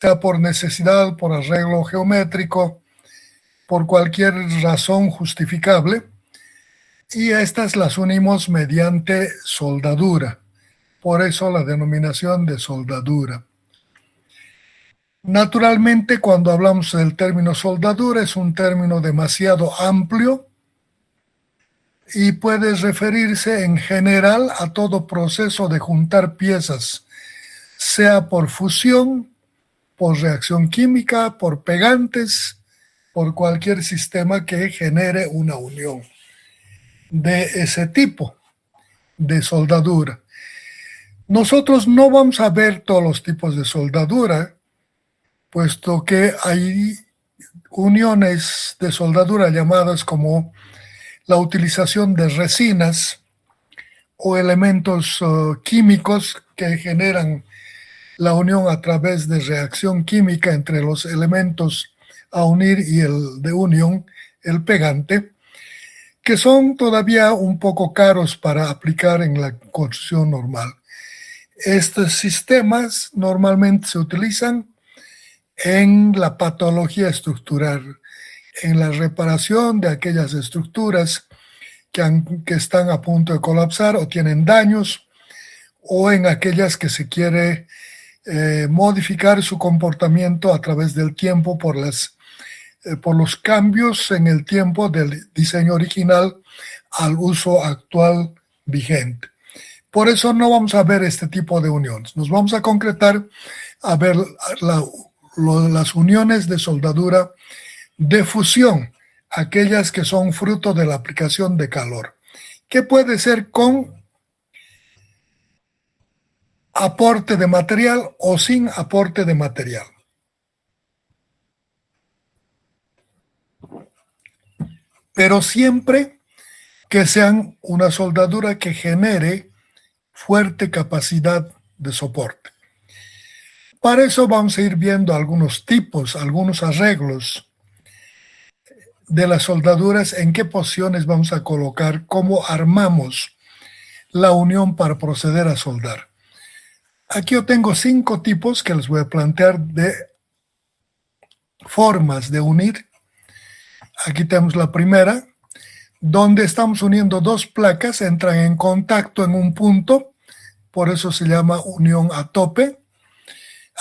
sea por necesidad, por arreglo geométrico, por cualquier razón justificable, y estas las unimos mediante soldadura. Por eso la denominación de soldadura. Naturalmente, cuando hablamos del término soldadura, es un término demasiado amplio y puede referirse en general a todo proceso de juntar piezas, sea por fusión, por reacción química, por pegantes, por cualquier sistema que genere una unión de ese tipo de soldadura. Nosotros no vamos a ver todos los tipos de soldadura, puesto que hay uniones de soldadura llamadas como la utilización de resinas o elementos químicos que generan la unión a través de reacción química entre los elementos a unir y el de unión, el pegante, que son todavía un poco caros para aplicar en la construcción normal. Estos sistemas normalmente se utilizan en la patología estructural, en la reparación de aquellas estructuras que están a punto de colapsar o tienen daños, o en aquellas que se quiere modificar su comportamiento a través del tiempo por los cambios en el tiempo del diseño original al uso actual vigente. Por eso no vamos a ver este tipo de uniones. Nos vamos a concretar a ver las uniones de soldadura de fusión, aquellas que son fruto de la aplicación de calor, que puede ser con aporte de material o sin aporte de material. Pero siempre que sean una soldadura que genere fuerte capacidad de soporte. Para eso vamos a ir viendo algunos tipos, algunos arreglos de las soldaduras, en qué posiciones vamos a colocar, cómo armamos la unión para proceder a soldar. Aquí yo tengo 5 tipos que les voy a plantear de formas de unir. Aquí tenemos la primera, donde estamos uniendo 2 placas, entran en contacto en un punto, por eso se llama unión a tope.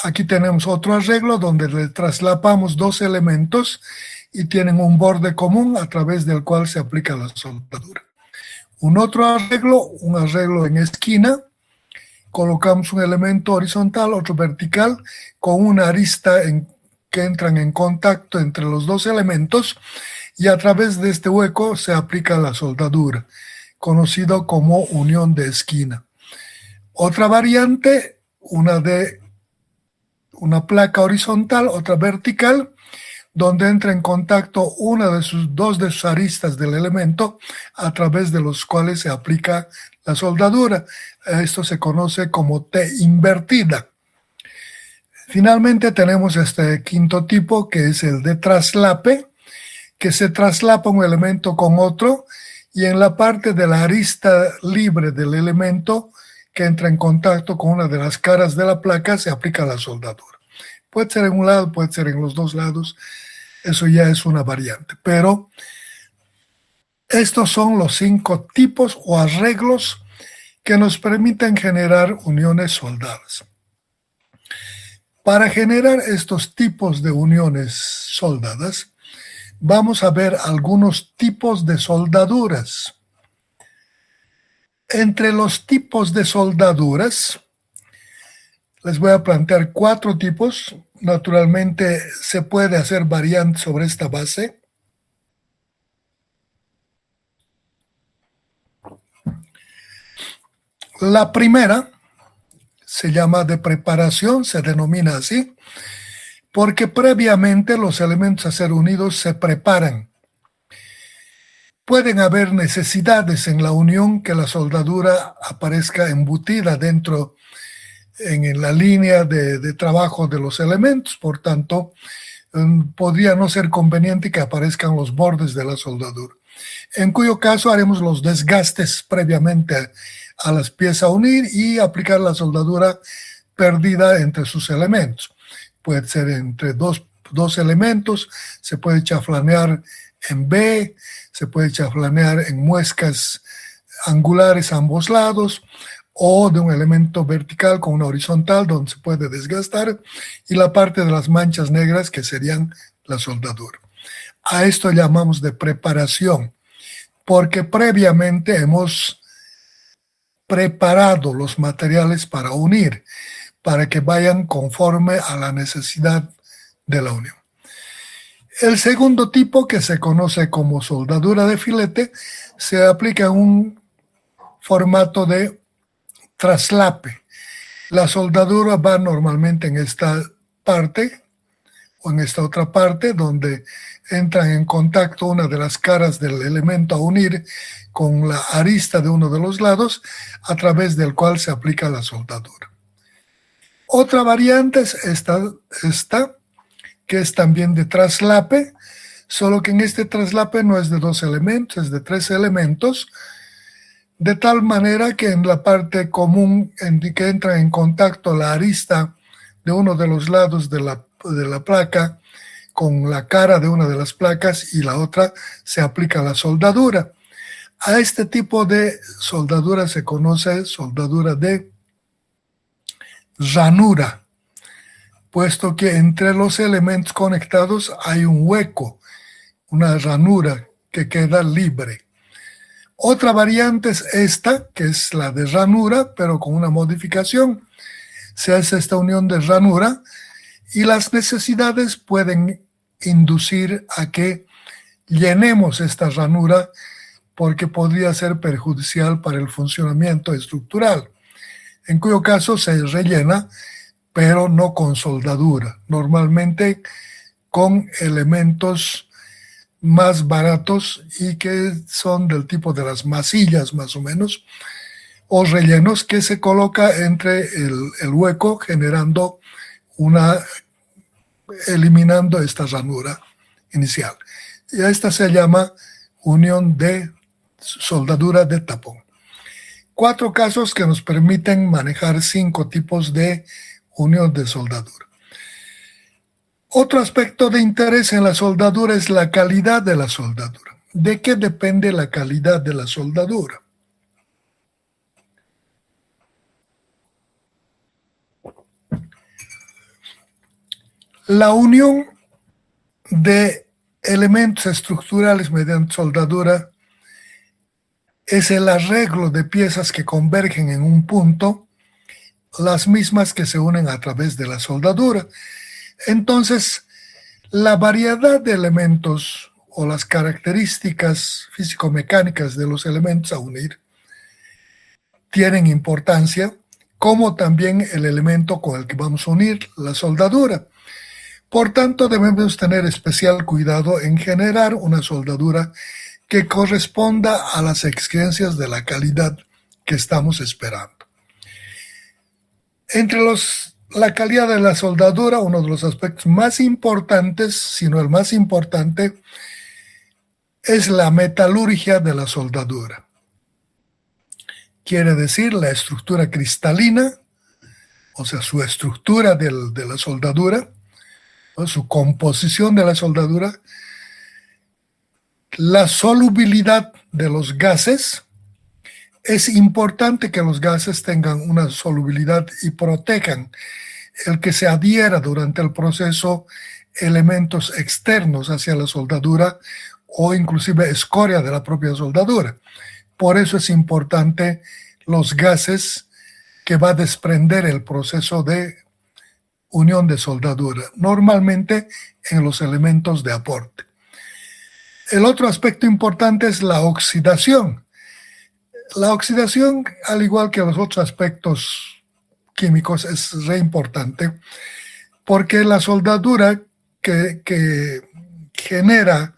Aquí tenemos otro arreglo donde le traslapamos 2 elementos y tienen un borde común a través del cual se aplica la soldadura. Un otro arreglo, un arreglo en esquina, colocamos un elemento horizontal, otro vertical, con una arista que entran en contacto entre los 2 elementos, y a través de este hueco se aplica la soldadura, conocido como unión de esquina. Otra variante, una placa horizontal, otra vertical, donde entra en contacto dos de sus aristas del elemento, a través de los cuales se aplica la soldadura. Esto se conoce como T invertida. Finalmente tenemos este quinto tipo, que es el de traslape, que se traslapa un elemento con otro, y en la parte de la arista libre del elemento que entra en contacto con una de las caras de la placa se aplica la soldadura. Puede ser en un lado, puede ser en los 2 lados, eso ya es una variante, pero estos son los 5 tipos o arreglos que nos permiten generar uniones soldadas. Para generar estos tipos de uniones soldadas, vamos a ver algunos tipos de soldaduras. Entre los tipos de soldaduras, les voy a plantear 4 tipos. Naturalmente se puede hacer variantes sobre esta base. La primera se llama de preparación, se denomina así, porque previamente los elementos a ser unidos se preparan. Pueden haber necesidades en la unión que la soldadura aparezca embutida dentro en la línea de trabajo de los elementos, por tanto, podría no ser conveniente que aparezcan los bordes de la soldadura, en cuyo caso haremos los desgastes previamente a las piezas a unir y aplicar la soldadura perdida entre sus elementos. puede ser entre dos elementos, se puede chaflanear en B, se puede chaflanear en muescas angulares a ambos lados, o de un elemento vertical con una horizontal donde se puede desgastar, y la parte de las manchas negras que serían la soldadura. A esto llamamos de preparación, porque previamente hemos preparado los materiales para unir, para que vayan conforme a la necesidad de la unión. El segundo tipo, que se conoce como soldadura de filete, se aplica en un formato de traslape. La soldadura va normalmente en esta parte o en esta otra parte donde entran en contacto una de las caras del elemento a unir con la arista de uno de los lados, a través del cual se aplica la soldadura. Otra variante es esta que es también de traslape, solo que en este traslape no es de 2 elementos, es de 3 elementos, de tal manera que en la parte común en que entra en contacto la arista de uno de los lados de la placa con la cara de una de las placas, y la otra se aplica la soldadura. A este tipo de soldadura se conoce soldadura de ranura, puesto que entre los elementos conectados hay un hueco, una ranura que queda libre. Otra variante es esta, que es la de ranura, pero con una modificación. Se hace esta unión de ranura y las necesidades pueden inducir a que llenemos esta ranura, porque podría ser perjudicial para el funcionamiento estructural, en cuyo caso se rellena, pero no con soldadura, normalmente con elementos más baratos y que son del tipo de las masillas más o menos, o rellenos que se coloca entre el hueco, generando eliminando esta ranura inicial. Y a esta se llama unión de soldadura de tapón. 4 casos que nos permiten manejar 5 tipos de unión de soldadura. Otro aspecto de interés en la soldadura es la calidad de la soldadura. ¿De qué depende la calidad de la soldadura? La unión de elementos estructurales mediante soldadura es el arreglo de piezas que convergen en un punto, las mismas que se unen a través de la soldadura. Entonces, la variedad de elementos o las características físico-mecánicas de los elementos a unir tienen importancia, como también el elemento con el que vamos a unir, la soldadura. Por tanto, debemos tener especial cuidado en generar una soldadura que corresponda a las exigencias de la calidad que estamos esperando. Entre la calidad de la soldadura, uno de los aspectos más importantes, si no el más importante, es la metalurgia de la soldadura. Quiere decir la estructura cristalina, o sea, su estructura de la soldadura, ¿no? Su composición de la soldadura, la solubilidad de los gases. Es importante que los gases tengan una solubilidad y protejan el que se adhiera durante el proceso elementos externos hacia la soldadura o inclusive escoria de la propia soldadura. Por eso es importante los gases que va a desprender el proceso de unión de soldadura, normalmente en los elementos de aporte. El otro aspecto importante es la oxidación. La oxidación, al igual que los otros aspectos químicos, es re importante, porque la soldadura que genera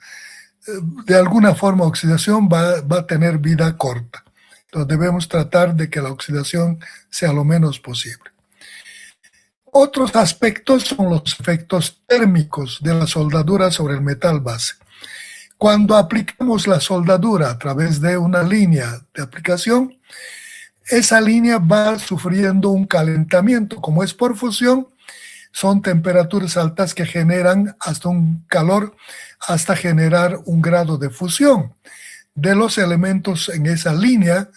de alguna forma oxidación va a tener vida corta. Entonces debemos tratar de que la oxidación sea lo menos posible. Otros aspectos son los efectos térmicos de la soldadura sobre el metal base. Cuando aplicamos la soldadura a través de una línea de aplicación, esa línea va sufriendo un calentamiento. Como es por fusión, son temperaturas altas que generan hasta un calor, hasta generar un grado de fusión de los elementos en esa línea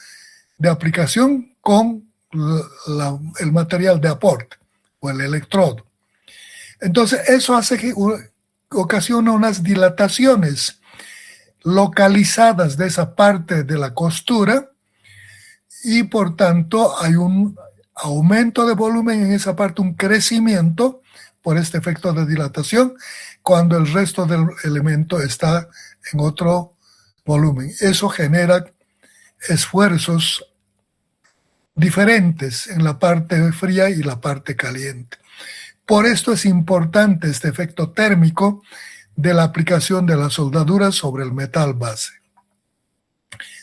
de aplicación con el material de aporte o el electrodo. Entonces, eso hace que ocasiona unas dilataciones localizadas de esa parte de la costura y por tanto hay un aumento de volumen en esa parte, un crecimiento por este efecto de dilatación cuando el resto del elemento está en otro volumen. Eso genera esfuerzos diferentes en la parte fría y la parte caliente. Por esto es importante este efecto térmico de la aplicación de la soldadura sobre el metal base.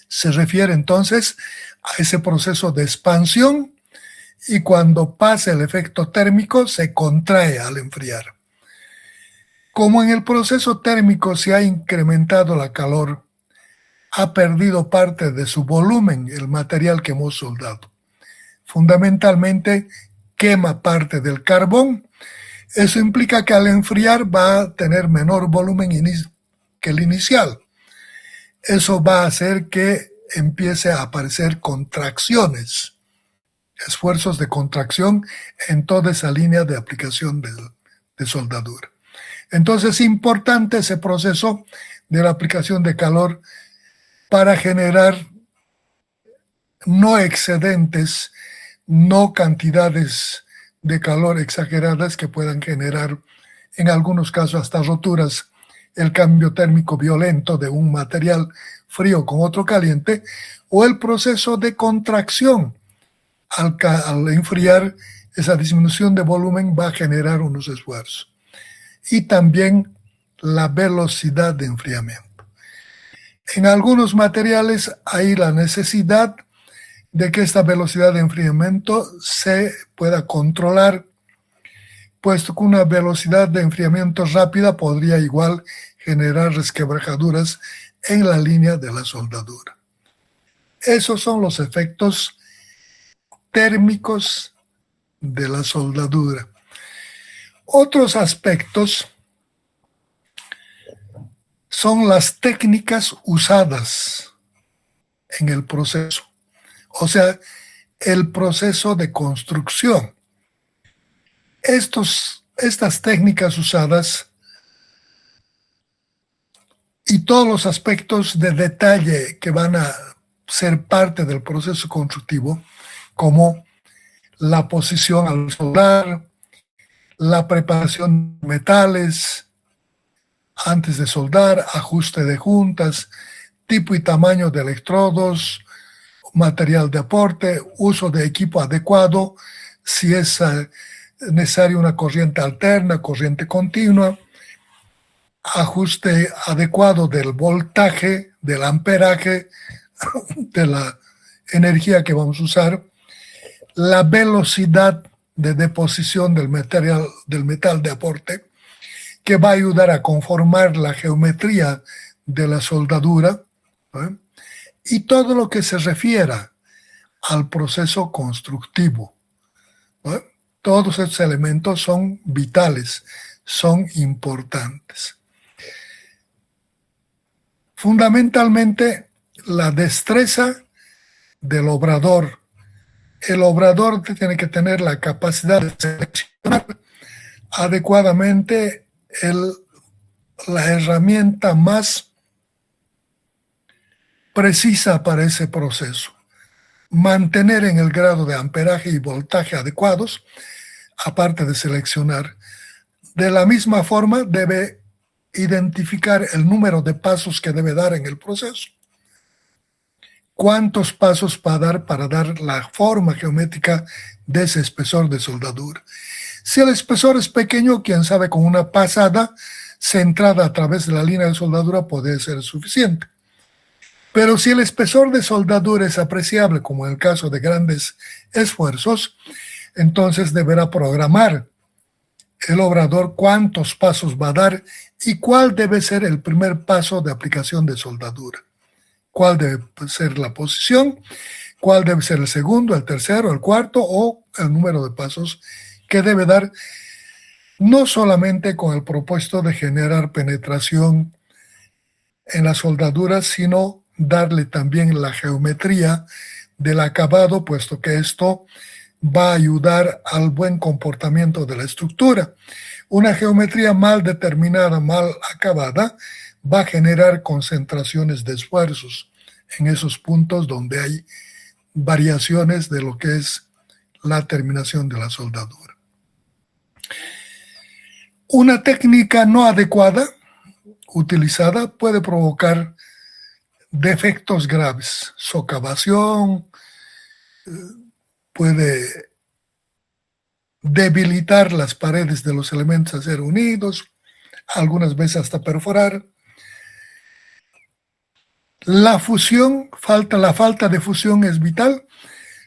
Se refiere entonces a ese proceso de expansión y cuando pasa el efecto térmico se contrae al enfriar. Como en el proceso térmico se ha incrementado la calor, ha perdido parte de su volumen el material que hemos soldado. Fundamentalmente quema parte del carbón. Eso implica que al enfriar va a tener menor volumen que el inicial. Eso va a hacer que empiece a aparecer contracciones, esfuerzos de contracción en toda esa línea de aplicación de soldadura. Entonces es importante ese proceso de la aplicación de calor para generar no excedentes, no cantidades de calor exageradas que puedan generar en algunos casos hasta roturas, el cambio térmico violento de un material frío con otro caliente, o el proceso de contracción. Al enfriar, esa disminución de volumen va a generar unos esfuerzos. Y también la velocidad de enfriamiento. En algunos materiales hay la necesidad de que esta velocidad de enfriamiento se pueda controlar, puesto que una velocidad de enfriamiento rápida podría igual generar resquebrajaduras en la línea de la soldadura. Esos son los efectos térmicos de la soldadura. Otros aspectos son las técnicas usadas en el proceso, o sea, el proceso de construcción. Estas técnicas usadas y todos los aspectos de detalle que van a ser parte del proceso constructivo, como la posición al soldar, la preparación de metales antes de soldar, ajuste de juntas, tipo y tamaño de electrodos, material de aporte, uso de equipo adecuado, si es necesaria una corriente alterna, corriente continua, ajuste adecuado del voltaje, del amperaje, de la energía que vamos a usar, la velocidad de deposición del metal de aporte, que va a ayudar a conformar la geometría de la soldadura, ¿eh? Y todo lo que se refiera al proceso constructivo, ¿eh? Todos estos elementos son vitales, son importantes. Fundamentalmente, la destreza del obrador. El obrador tiene que tener la capacidad de seleccionar adecuadamente la herramienta más precisa para ese proceso. Mantener en el grado de amperaje y voltaje adecuados, aparte de seleccionar. De la misma forma, debe identificar el número de pasos que debe dar en el proceso. ¿Cuántos pasos va a dar para dar la forma geométrica de ese espesor de soldadura? Si el espesor es pequeño, quién sabe, con una pasada centrada a través de la línea de soldadura puede ser suficiente. Pero si el espesor de soldadura es apreciable, como en el caso de grandes esfuerzos, entonces deberá programar el obrador cuántos pasos va a dar y cuál debe ser el primer paso de aplicación de soldadura. Cuál debe ser la posición, cuál debe ser el segundo, el tercero, el cuarto o el número de pasos que debe dar no solamente con el propósito de generar penetración en la soldadura, sino darle también la geometría del acabado, puesto que esto va a ayudar al buen comportamiento de la estructura. Una geometría mal determinada, mal acabada, va a generar concentraciones de esfuerzos en esos puntos donde hay variaciones de lo que es la terminación de la soldadura. Una técnica no adecuada utilizada puede provocar defectos graves, socavación, puede debilitar las paredes de los elementos a ser unidos, algunas veces hasta perforar. La falta de fusión es vital.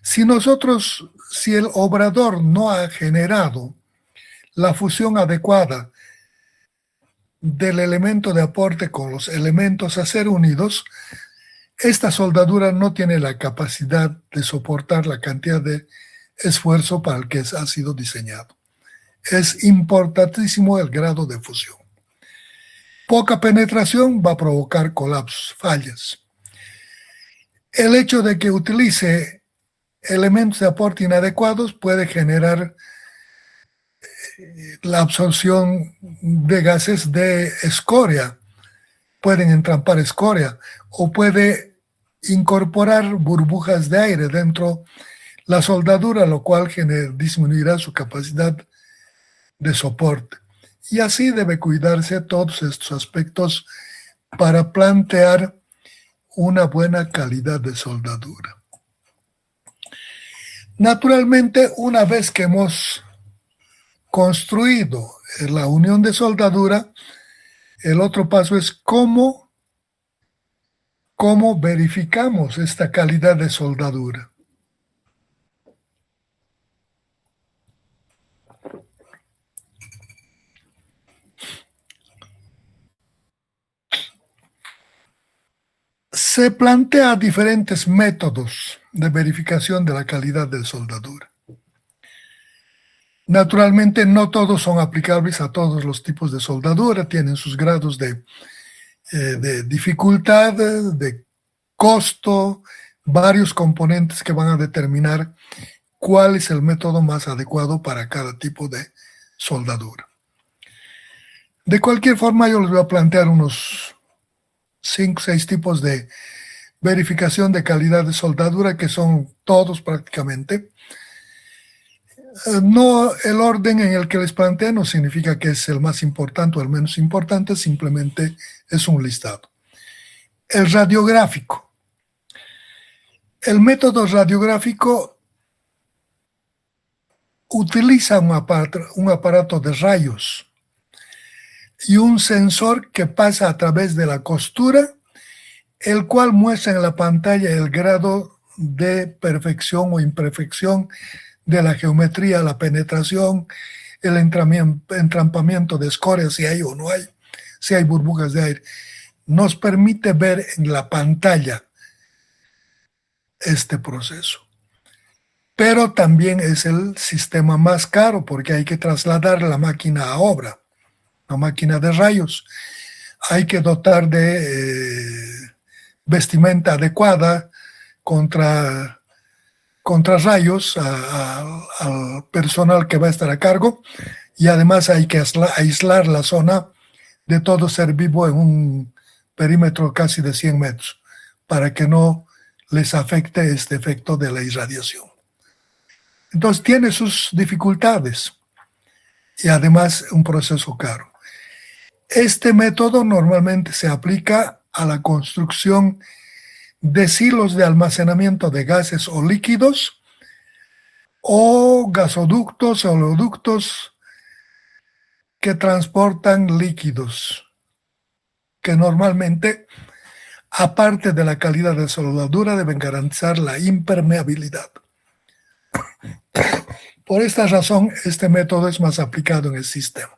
Si el obrador no ha generado la fusión adecuada del elemento de aporte con los elementos a ser unidos, esta soldadura no tiene la capacidad de soportar la cantidad de esfuerzo para el que ha sido diseñado. Es importantísimo el grado de fusión. Poca penetración va a provocar colapsos, fallas. El hecho de que utilice elementos de aporte inadecuados puede generar la absorción de gases de escoria, pueden entrampar escoria o puede incorporar burbujas de aire dentro la soldadura, lo cual disminuirá su capacidad de soporte. Y así debe cuidarse todos estos aspectos para plantear una buena calidad de soldadura. Naturalmente, una vez que hemos construido la unión de soldadura, el otro paso es cómo verificamos esta calidad de soldadura. Se plantea diferentes métodos de verificación de la calidad de soldadura. Naturalmente, no todos son aplicables a todos los tipos de soldadura, tienen sus grados de dificultad, de costo, varios componentes que van a determinar cuál es el método más adecuado para cada tipo de soldadura. De cualquier forma, yo les voy a plantear unos 5 o 6 tipos de verificación de calidad de soldadura, que son todos prácticamente. No, el orden en el que les planteé no significa que es el más importante o el menos importante, simplemente es un listado. El radiográfico. El método radiográfico utiliza un aparato de rayos y un sensor que pasa a través de la costura, el cual muestra en la pantalla el grado de perfección o imperfección de la geometría, la penetración, el entrampamiento de escoria, si hay o no hay, si hay burbujas de aire. Nos permite ver en la pantalla este proceso. Pero también es el sistema más caro porque hay que trasladar la máquina a obra, la máquina de rayos. Hay que dotar de vestimenta adecuada contra rayos al personal que va a estar a cargo, y además hay que aislar la zona de todo ser vivo en un perímetro casi de 100 metros para que no les afecte este efecto de la irradiación. Entonces tiene sus dificultades y además un proceso caro. Este método normalmente se aplica a la construcción de silos de almacenamiento de gases o líquidos, o gasoductos o oleoductos que transportan líquidos, que normalmente, aparte de la calidad de soldadura, deben garantizar la impermeabilidad. Por esta razón, este método es más aplicado en el sistema.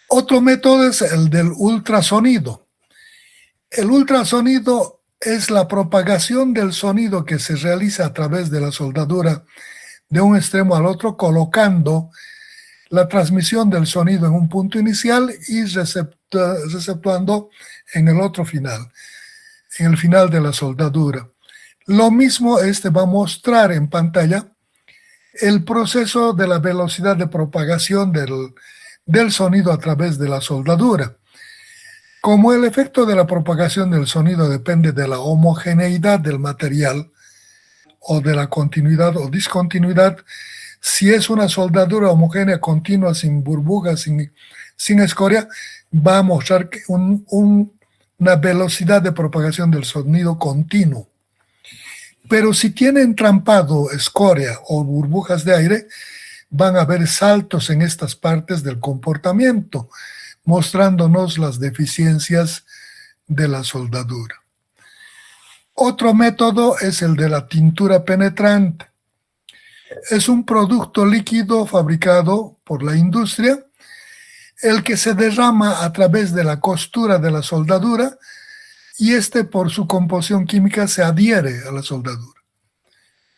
Otro método es el del ultrasonido. El ultrasonido es la propagación del sonido que se realiza a través de la soldadura de un extremo al otro, colocando la transmisión del sonido en un punto inicial y receptuando en el otro final, en el final de la soldadura. Lo mismo va a mostrar en pantalla el proceso de la velocidad de propagación del sonido a través de la soldadura. Como el efecto de la propagación del sonido depende de la homogeneidad del material o de la continuidad o discontinuidad, si es una soldadura homogénea, continua, sin burbujas, sin escoria, va a mostrar una velocidad de propagación del sonido continuo. Pero si tiene entrampado escoria o burbujas de aire, van a haber saltos en estas partes del comportamiento, mostrándonos las deficiencias de la soldadura. Otro método es el de la tintura penetrante. Es un producto líquido fabricado por la industria, el que se derrama a través de la costura de la soldadura y por su composición química se adhiere a la soldadura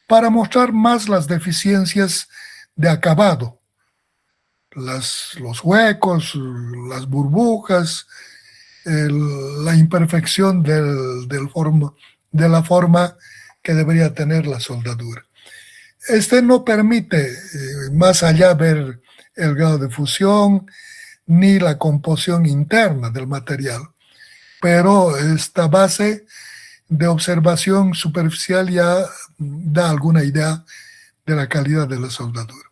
para mostrar más las deficiencias de acabado, los huecos, las burbujas, la imperfección de la forma que debería tener la soldadura. No permite más allá ver el grado de fusión ni la composición interna del material, pero esta base de observación superficial ya da alguna idea de la calidad de la soldadura.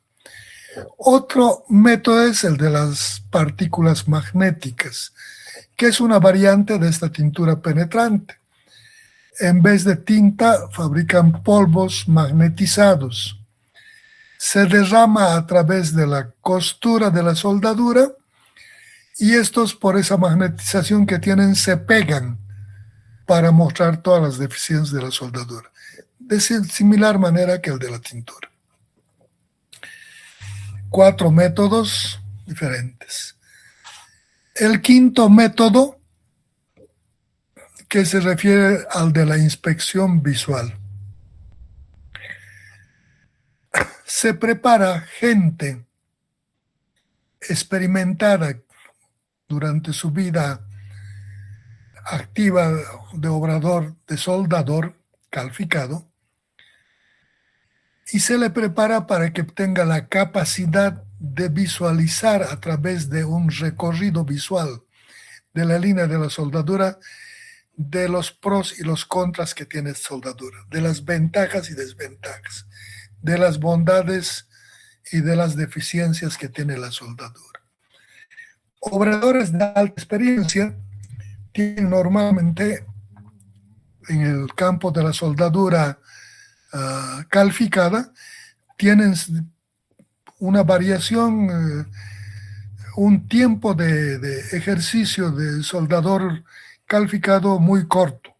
Otro método es el de las partículas magnéticas, que es una variante de esta tintura penetrante. En vez de tinta, fabrican polvos magnetizados. Se derrama a través de la costura de la soldadura y estos, por esa magnetización que tienen, se pegan para mostrar todas las deficiencias de la soldadura, de similar manera que el de la tintura. 4 métodos diferentes. El quinto método, que se refiere al de la inspección visual. Se prepara gente experimentada durante su vida activa de obrador, de soldador calificado, y se le prepara para que tenga la capacidad de visualizar a través de un recorrido visual de la línea de la soldadura de los pros y los contras que tiene soldadura, de las ventajas y desventajas, de las bondades y de las deficiencias que tiene la soldadura. Obradores de alta experiencia tienen normalmente en el campo de la soldadura calificada, tienen una variación, un tiempo de ejercicio de soldador calificado muy corto.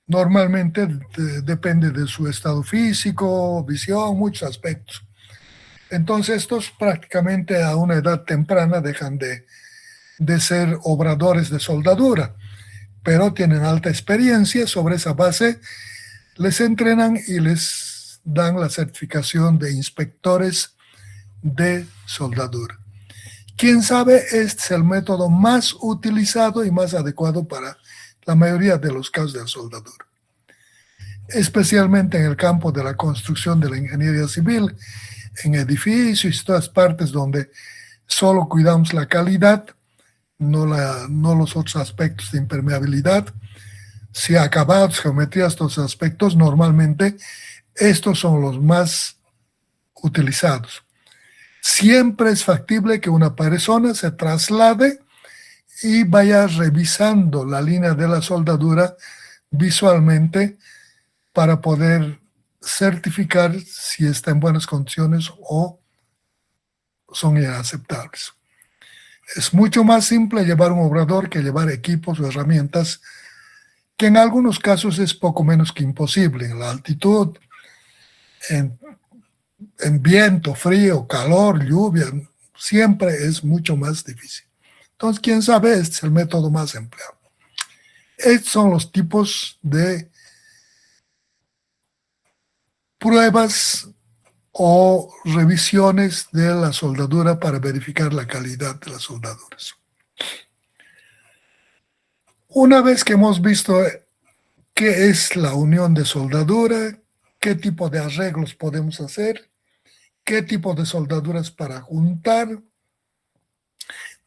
Normalmente depende de su estado físico, visión, muchos aspectos. Entonces estos prácticamente a una edad temprana dejan de ser obradores de soldadura, pero tienen alta experiencia. Sobre esa base les entrenan y les dan la certificación de inspectores de soldadura. Quién sabe, este es el método más utilizado y más adecuado para la mayoría de los casos de soldadura, especialmente en el campo de la construcción de la ingeniería civil, en edificios y todas partes donde solo cuidamos la calidad, no los otros aspectos de impermeabilidad. Si acabados, geometrías, estos aspectos, normalmente estos son los más utilizados. Siempre es factible que una persona se traslade y vaya revisando la línea de la soldadura visualmente para poder certificar si está en buenas condiciones o son inaceptables. Es mucho más simple llevar un obrador que llevar equipos o herramientas que en algunos casos es poco menos que imposible. En la altitud, en viento, frío, calor, lluvia, siempre es mucho más difícil. Entonces, quién sabe, este es el método más empleado. Estos son los tipos de pruebas o revisiones de la soldadura para verificar la calidad de las soldaduras. Una vez que hemos visto qué es la unión de soldadura, qué tipo de arreglos podemos hacer, qué tipo de soldaduras para juntar,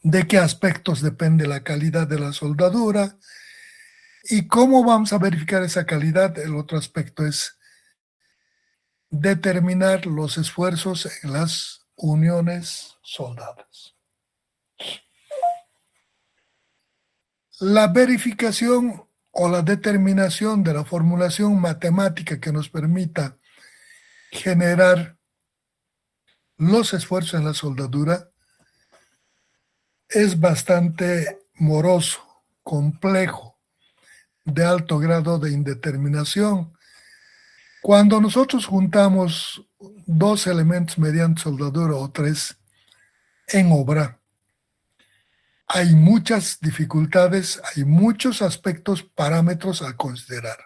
de qué aspectos depende la calidad de la soldadura y cómo vamos a verificar esa calidad, el otro aspecto es determinar los esfuerzos en las uniones soldadas. La verificación o la determinación de la formulación matemática que nos permita generar los esfuerzos en la soldadura es bastante moroso, complejo, de alto grado de indeterminación. Cuando nosotros juntamos dos elementos mediante soldadura o tres en obra, hay muchas dificultades, hay muchos aspectos, parámetros a considerar.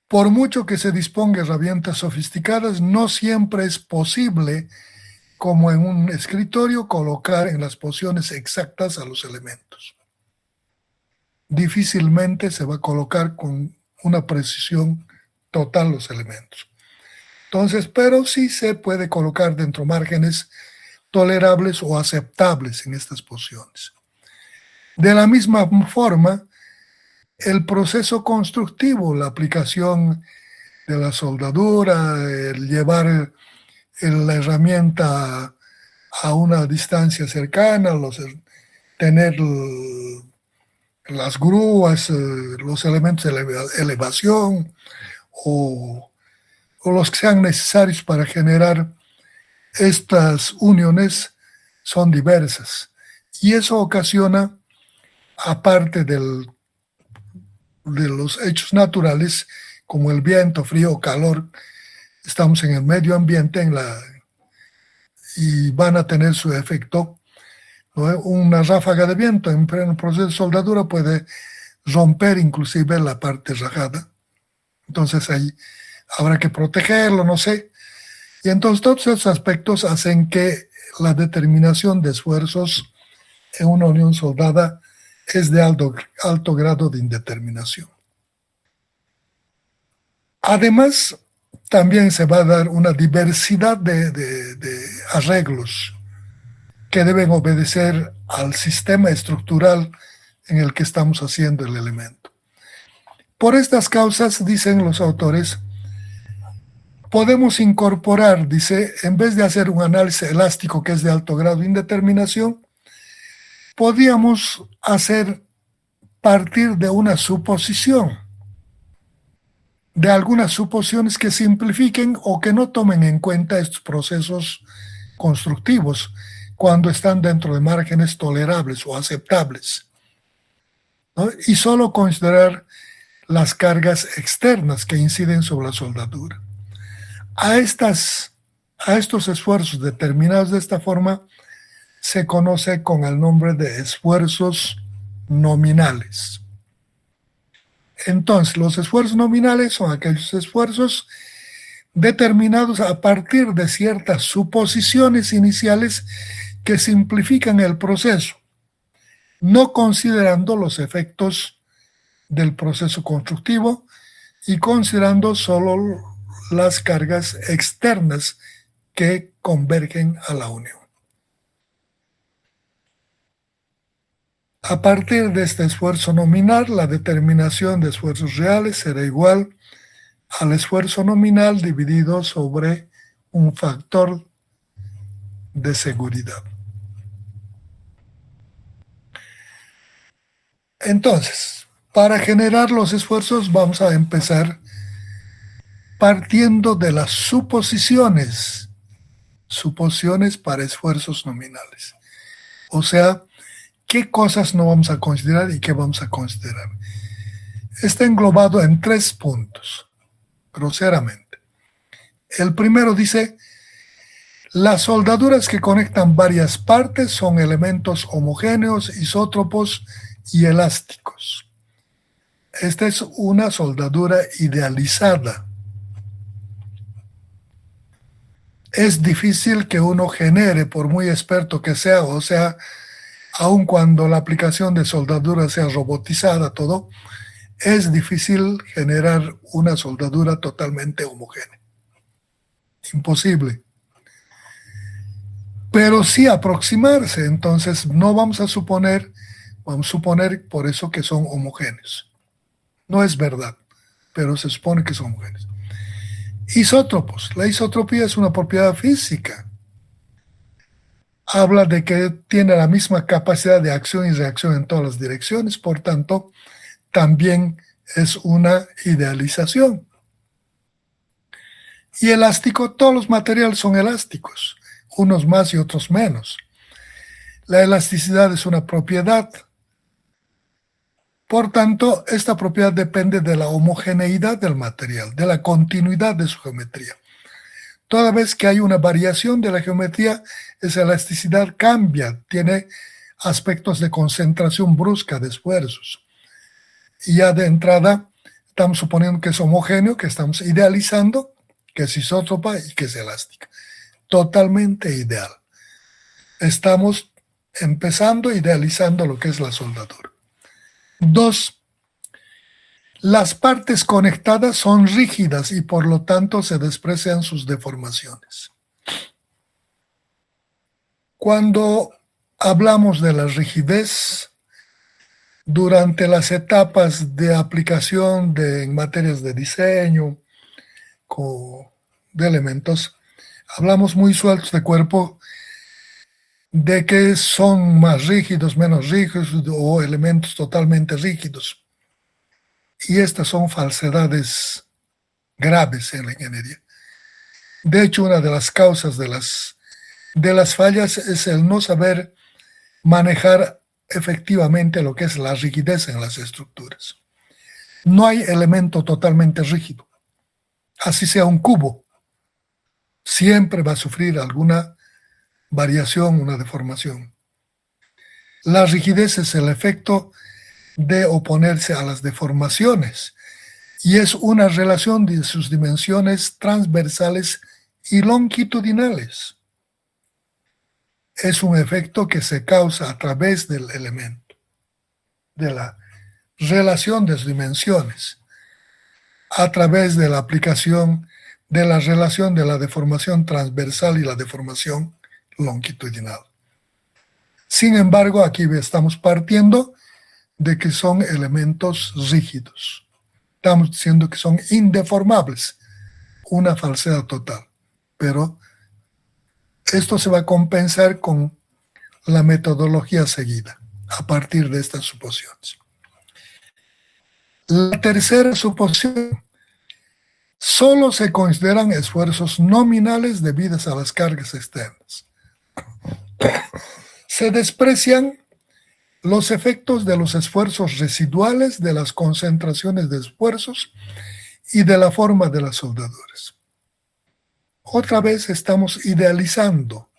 Por mucho que se disponga de herramientas sofisticadas, no siempre es posible, como en un escritorio, colocar en las posiciones exactas a los elementos. Difícilmente se va a colocar con una precisión total los elementos. Entonces, pero sí se puede colocar dentro de márgenes tolerables o aceptables en estas posiciones. De la misma forma, el proceso constructivo, la aplicación de la soldadura, el llevar la herramienta a una distancia cercana, tener las grúas, los elementos de elevación o los que sean necesarios para generar estas uniones son diversas. Y eso ocasiona, aparte de los hechos naturales, como el viento, frío, calor, estamos en el medio ambiente y van a tener su efecto, ¿no? Una ráfaga de viento en pleno proceso de soldadura puede romper inclusive la parte rajada. Entonces ahí habrá que protegerlo, no sé. Y entonces todos esos aspectos hacen que la determinación de esfuerzos en una unión soldada es de alto grado de indeterminación. Además, también se va a dar una diversidad de arreglos que deben obedecer al sistema estructural en el que estamos haciendo el elemento. Por estas causas, dicen los autores, podemos incorporar, dice, en vez de hacer un análisis elástico que es de alto grado de indeterminación, podríamos partir de una suposición, de algunas suposiciones que simplifiquen o que no tomen en cuenta estos procesos constructivos cuando están dentro de márgenes tolerables o aceptables, ¿no? Y solo considerar las cargas externas que inciden sobre la soldadura. A estos esfuerzos determinados de esta forma se conoce con el nombre de esfuerzos nominales. Entonces, los esfuerzos nominales son aquellos esfuerzos determinados a partir de ciertas suposiciones iniciales que simplifican el proceso, no considerando los efectos del proceso constructivo y considerando solo las cargas externas que convergen a la unión. A partir de este esfuerzo nominal, la determinación de esfuerzos reales será igual al esfuerzo nominal dividido sobre un factor de seguridad. Entonces, para generar los esfuerzos vamos a empezar partiendo de las suposiciones para esfuerzos nominales. O sea, ¿qué cosas no vamos a considerar y qué vamos a considerar? Está englobado en 3 puntos, groseramente. El primero dice, las soldaduras que conectan varias partes son elementos homogéneos, isótropos y elásticos. Esta es una soldadura idealizada. es difícil que uno genere, por muy experto que sea, o sea, aun cuando la aplicación de soldadura sea robotizada, todo, es difícil generar una soldadura totalmente homogénea. Imposible. Pero sí aproximarse, entonces no vamos a suponer, vamos a suponer por eso que son homogéneos. No es verdad, pero se supone que son homogéneos. Isótopos. La isotropía es una propiedad física. Habla de que tiene la misma capacidad de acción y reacción en todas las direcciones, por tanto, también es una idealización. Y elástico, todos los materiales son elásticos, unos más y otros menos. La elasticidad es una propiedad. Por tanto, esta propiedad depende de la homogeneidad del material, de la continuidad de su geometría. Toda vez que hay una variación de la geometría, esa elasticidad cambia, tiene aspectos de concentración brusca de esfuerzos. Y ya de entrada, estamos suponiendo que es homogéneo, que estamos idealizando, que es isótropa y que es elástica. Totalmente ideal. Estamos empezando idealizando lo que es la soldadura. 2. Las partes conectadas son rígidas y por lo tanto se desprecian sus deformaciones. Cuando hablamos de la rigidez, durante las etapas de aplicación en materias de diseño, de elementos, hablamos muy sueltos de cuerpo, de que son más rígidos, menos rígidos o elementos totalmente rígidos. Y estas son falsedades graves en la ingeniería. De hecho, una de las causas de las fallas es el no saber manejar efectivamente lo que es la rigidez en las estructuras. No hay elemento totalmente rígido. Así sea un cubo, siempre va a sufrir alguna variación, una deformación. La rigidez es el efecto de oponerse a las deformaciones y es una relación de sus dimensiones transversales y longitudinales. Es un efecto que se causa a través del elemento, de la relación de sus dimensiones, a través de la aplicación de la relación de la deformación transversal y la deformación longitudinal. Sin embargo, aquí estamos partiendo de que son elementos rígidos. Estamos diciendo que son indeformables, una falsedad total. Pero esto se va a compensar con la metodología seguida, a partir de estas suposiciones. La tercera suposición, solo se consideran esfuerzos nominales debidos a las cargas externas. Se desprecian los efectos de los esfuerzos residuales, de las concentraciones de esfuerzos y de la forma de las soldaduras. Otra vez estamos idealizando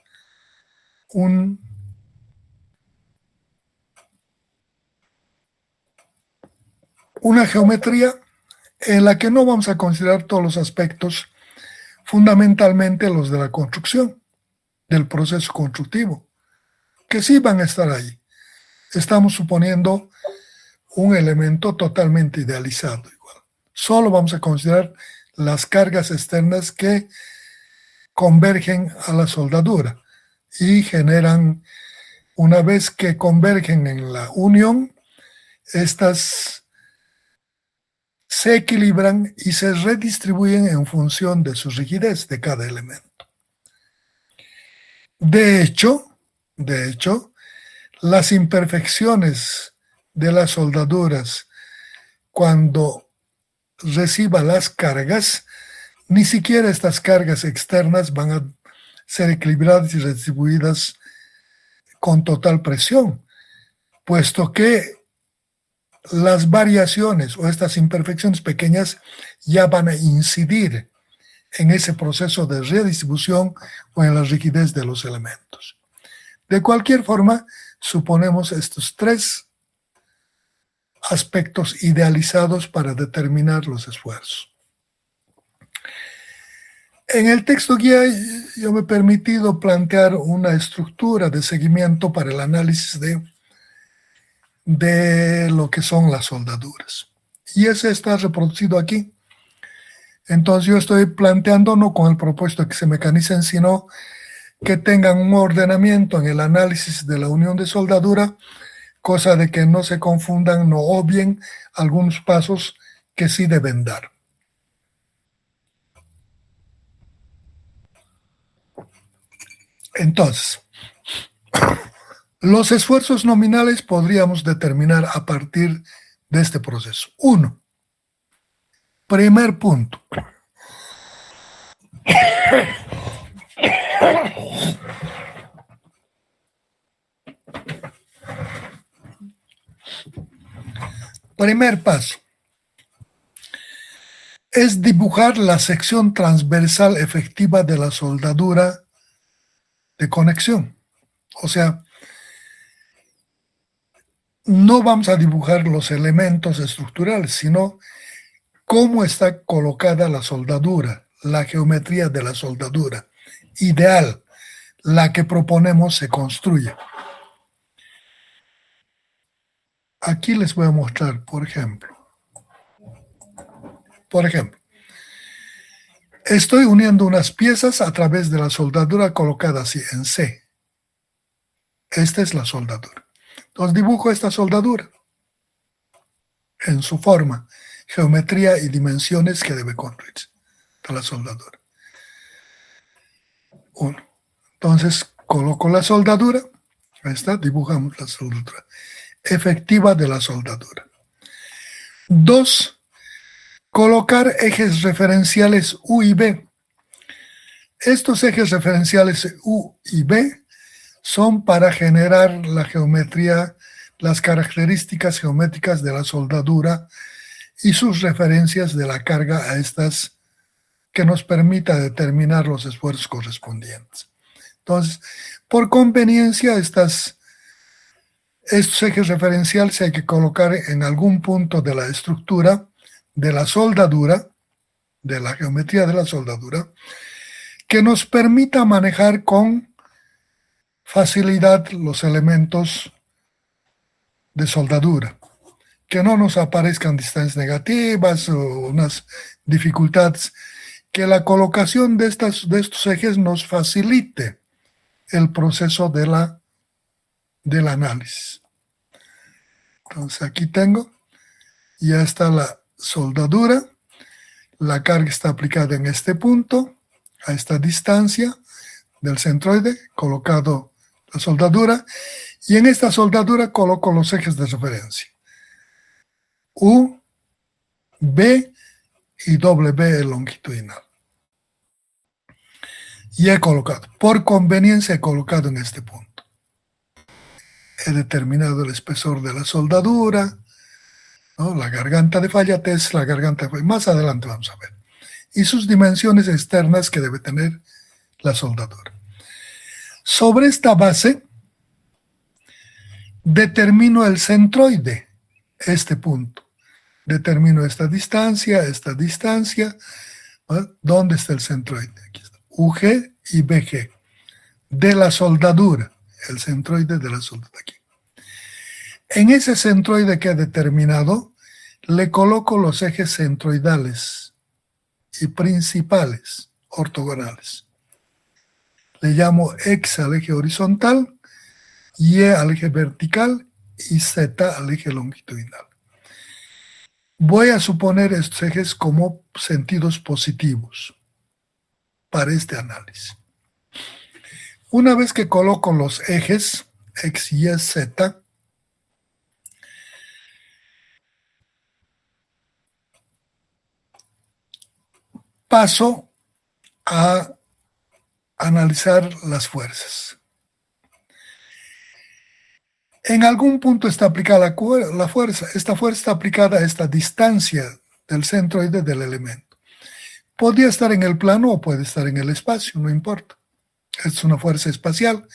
una geometría en la que no vamos a considerar todos los aspectos, fundamentalmente los de la construcción, del proceso constructivo, que sí van a estar ahí. Estamos suponiendo un elemento totalmente idealizado igual. Solo vamos a considerar las cargas externas que convergen a la soldadura y generan, una vez que convergen en la unión, estas se equilibran y se redistribuyen en función de su rigidez de cada elemento. De hecho, las imperfecciones de las soldaduras cuando reciba las cargas, ni siquiera estas cargas externas van a ser equilibradas y redistribuidas con total presión, puesto que las variaciones o estas imperfecciones pequeñas ya van a incidir en ese proceso de redistribución o en la rigidez de los elementos. De cualquier forma, suponemos estos tres aspectos idealizados para determinar los esfuerzos. En el texto guía yo me he permitido plantear una estructura de seguimiento para el análisis de lo que son las soldaduras. Y ese está reproducido aquí. Entonces yo estoy planteando no con el propósito de que se mecanicen, sino que tengan un ordenamiento en el análisis de la unión de soldadura, cosa de que no se confundan, no obvien algunos pasos que sí deben dar. Entonces, los esfuerzos nominales podríamos determinar a partir de este proceso. 1. Primer punto. Primer paso es dibujar la sección transversal efectiva de la soldadura de conexión. O sea, no vamos a dibujar los elementos estructurales, sino cómo está colocada la soldadura, la geometría de la soldadura ideal, la que proponemos se construya. Aquí les voy a mostrar, por ejemplo, estoy uniendo unas piezas a través de la soldadura colocada así en C. Esta es la soldadura. Entonces dibujo esta soldadura en su forma, geometría y dimensiones que debe construirse de la soldadura. 1. Entonces coloco la soldadura, ahí está, dibujamos la soldadura efectiva de la soldadura. 2. Colocar ejes referenciales U y B. Estos ejes referenciales U y B son para generar la geometría, las características geométricas de la soldadura y sus referencias de la carga a estas que nos permita determinar los esfuerzos correspondientes. Entonces, por conveniencia, estos ejes referenciales hay que colocar en algún punto de la estructura de la soldadura, de la geometría de la soldadura, que nos permita manejar con facilidad los elementos de soldadura, que no nos aparezcan distancias negativas o unas dificultades, que la colocación de estos ejes nos facilite el proceso del análisis. Entonces aquí tengo, ya está la soldadura, la carga está aplicada en este punto, a esta distancia del centroide, colocado la soldadura, y en esta soldadura coloco los ejes de referencia. U, B y W longitudinal. Y he colocado, por conveniencia he colocado en este punto. He determinado el espesor de la soldadura, ¿no? La garganta de Fallates, la garganta de Fallates, más adelante vamos a ver. Y sus dimensiones externas que debe tener la soldadura. Sobre esta base, determino el centroide, este punto. Determino esta distancia, ¿no? ¿Dónde está el centroide? Aquí está, UG y BG, de la soldadura, el centroide de la soldadura aquí. En ese centroide que he determinado, le coloco los ejes centroidales y principales, ortogonales. Le llamo X al eje horizontal, Y al eje vertical y Z al eje longitudinal. Voy a suponer estos ejes como sentidos positivos para este análisis. Una vez que coloco los ejes X, Y, Z, paso a analizar las fuerzas. En algún punto está aplicada la fuerza. Esta fuerza está aplicada a esta distancia del centroide del elemento. Podría estar en el plano o puede estar en el espacio, no importa. Es una fuerza espacial.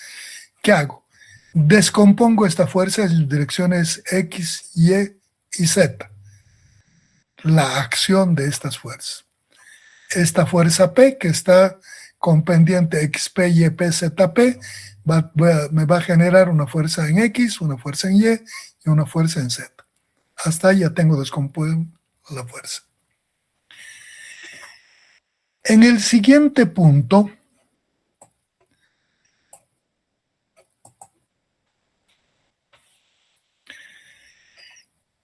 ¿Qué hago? Descompongo esta fuerza en direcciones X, Y y Z. La acción de estas fuerzas. esta fuerza P que está con pendiente XP, YP, ZP, me va a generar una fuerza en X, una fuerza en Y y una fuerza en Z. Hasta ahí ya tengo descompuesto la fuerza. En el siguiente punto,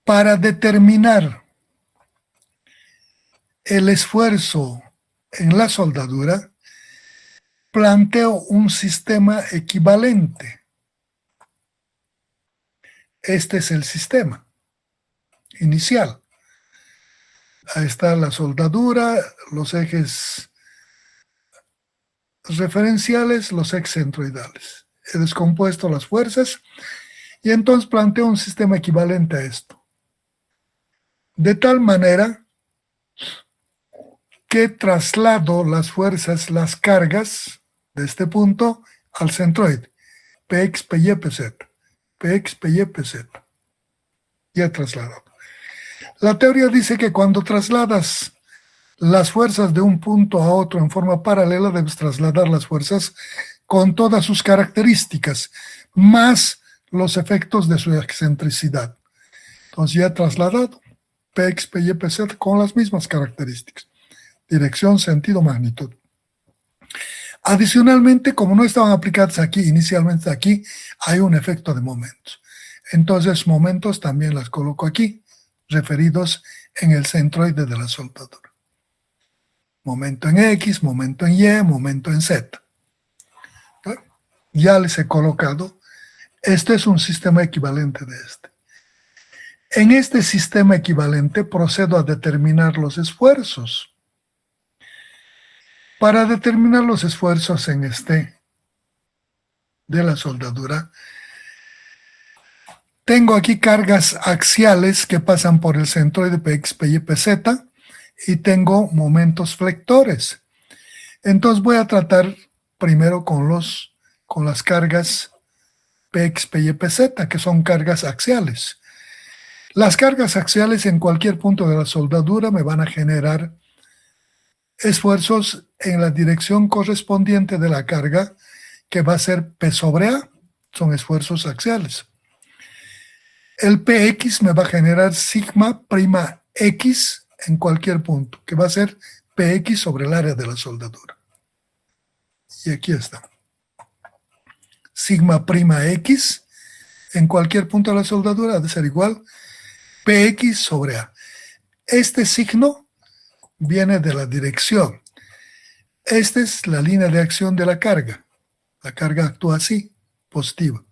para determinar el esfuerzo en la soldadura, planteo un sistema equivalente. Este es el sistema inicial. Ahí está la soldadura, los ejes referenciales, los ejes centroidales. He descompuesto las fuerzas y entonces planteo un sistema equivalente a esto. De tal manera que traslado las fuerzas, las cargas de este punto al centroide. Px, Py, Pz. Px, Py, Pz. Ya trasladado. La teoría dice que cuando trasladas las fuerzas de un punto a otro en forma paralela, debes trasladar las fuerzas con todas sus características, más los efectos de su excentricidad. Entonces ya he trasladado Px, Py, Pz con las mismas características. Dirección, sentido, magnitud. Adicionalmente, como no estaban aplicadas aquí, inicialmente aquí, hay un efecto de momentos. Entonces, momentos también las coloco aquí, referidos en el centroide de la soldadura. Momento en X, momento en Y, momento en Z. Ya les he colocado. Este es un sistema equivalente de este. En este sistema equivalente procedo a determinar los esfuerzos. Para determinar los esfuerzos en este de la soldadura, tengo aquí cargas axiales que pasan por el centroide Px, Py, Pz y tengo momentos flectores. Entonces voy a tratar primero con las cargas Px, Py, Pz, que son cargas axiales. Las cargas axiales en cualquier punto de la soldadura me van a generar esfuerzos en la dirección correspondiente de la carga, que va a ser P sobre A, son esfuerzos axiales. El Px me va a generar sigma prima X en cualquier punto, que va a ser Px sobre el área de la soldadura. Y aquí está. Sigma prima X en cualquier punto de la soldadura ha de ser igual Px sobre A. Este signo viene de la dirección. Esta es la línea de acción de la carga. La carga actúa así, positiva.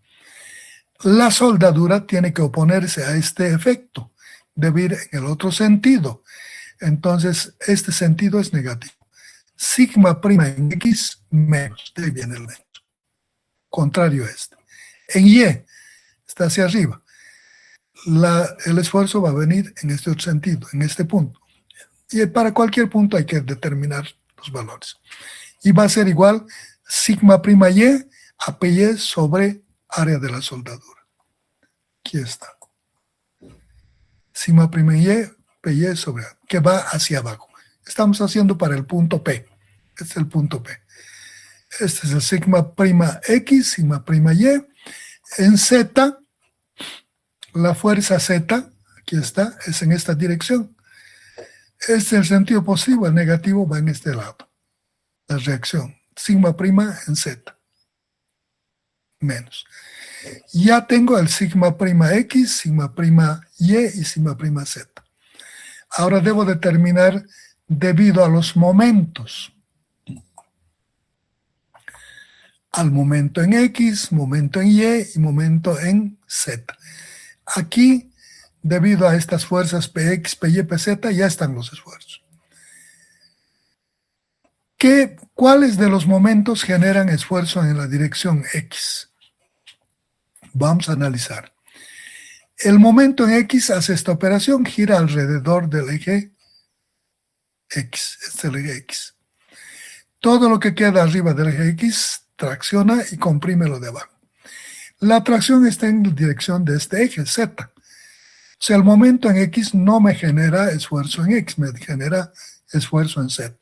La soldadura tiene que oponerse a este efecto, debe ir en el otro sentido. Entonces, este sentido es negativo. Sigma prima en X menos, de ahí viene el menos. Contrario a este. En Y, está hacia arriba. El esfuerzo va a venir en este otro sentido, en este punto. Y para cualquier punto hay que determinar los valores. Y va a ser igual sigma prima Y a Py sobre área de la soldadura. Aquí está. Sigma prima Y, Py sobre A, que va hacia abajo. Estamos haciendo para el punto P. Este es el punto P. Este es el sigma prima X, sigma prima Y. En Z, la fuerza Z, aquí está, es en esta dirección. Este es el sentido positivo, el negativo va en este lado. La reacción, sigma prima en Z. Menos. Ya tengo el sigma prima X, sigma prima Y y sigma prima Z. Ahora debo determinar debido a los momentos. Al momento en X, momento en Y y momento en Z. Aquí, debido a estas fuerzas Px, Py, Pz, ya están los esfuerzos. ¿Cuáles de los momentos generan esfuerzo en la dirección X? Vamos a analizar. El momento en X hace esta operación, gira alrededor del eje X. Este es el eje X. Todo lo que queda arriba del eje X tracciona y comprime lo de abajo. La tracción está en dirección de este eje Z. O sea, el momento en X no me genera esfuerzo en X, me genera esfuerzo en Z.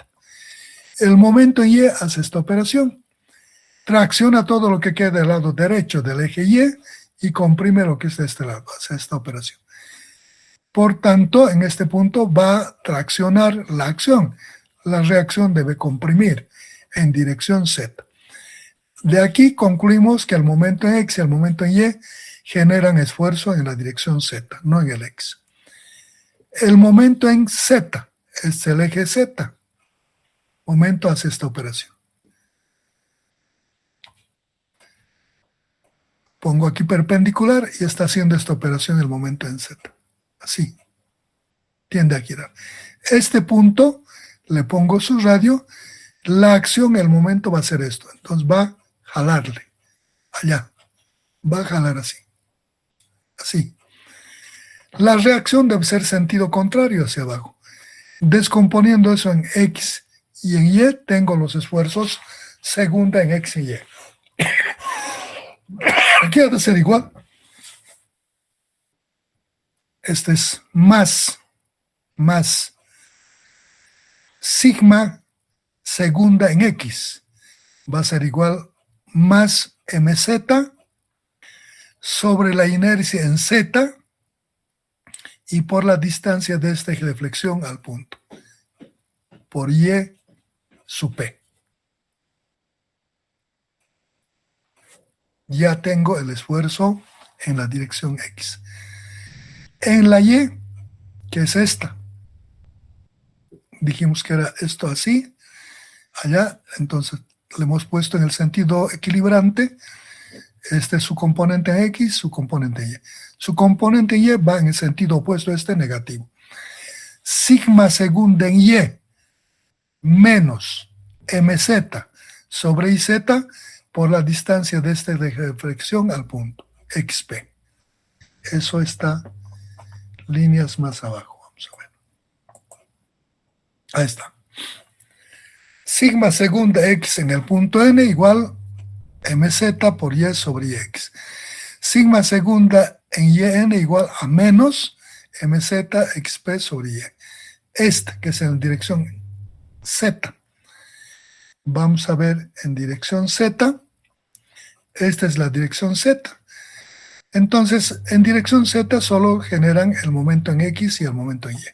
El momento en Y hace esta operación. Tracciona todo lo que queda del lado derecho del eje y comprime lo que es de este lado, hace esta operación. Por tanto, en este punto va a traccionar la acción. La reacción debe comprimir en dirección Z. De aquí concluimos que el momento en X y el momento en Y generan esfuerzo en la dirección Z, no en el X. El momento en Z es el eje Z. Momento hace esta operación. Pongo aquí perpendicular y está haciendo esta operación el momento en Z. Así. Tiende a girar. Este punto, le pongo su radio, la acción, el momento va a ser esto. Entonces va a jalarle. Allá. Va a jalar así. Así. La reacción debe ser sentido contrario hacia abajo. Descomponiendo eso en X y en Y, tengo los esfuerzos segunda en X y Y. Aquí ha de ser igual. Este es más sigma segunda en X. Va a ser igual más mz sobre la inercia en Z y por la distancia de este eje de flexión al punto. Por Y sub P. Ya tengo el esfuerzo en la dirección X. En la Y, que es esta, dijimos que era esto así, allá, entonces le hemos puesto en el sentido equilibrante, este es su componente en X, su componente en Y. Su componente en Y va en el sentido opuesto a este negativo. Sigma segunda en Y menos mz sobre iz por la distancia de este eje de flexión al punto, xp. Eso está líneas más abajo. Vamos a ver. Ahí está. Sigma segunda x en el punto n igual mz por y sobre x. Sigma segunda en yn igual a menos mz xp sobre y. Este, que es en dirección z. Vamos a ver en dirección z. Esta es la dirección z. Entonces, en dirección z solo generan el momento en x y el momento en y.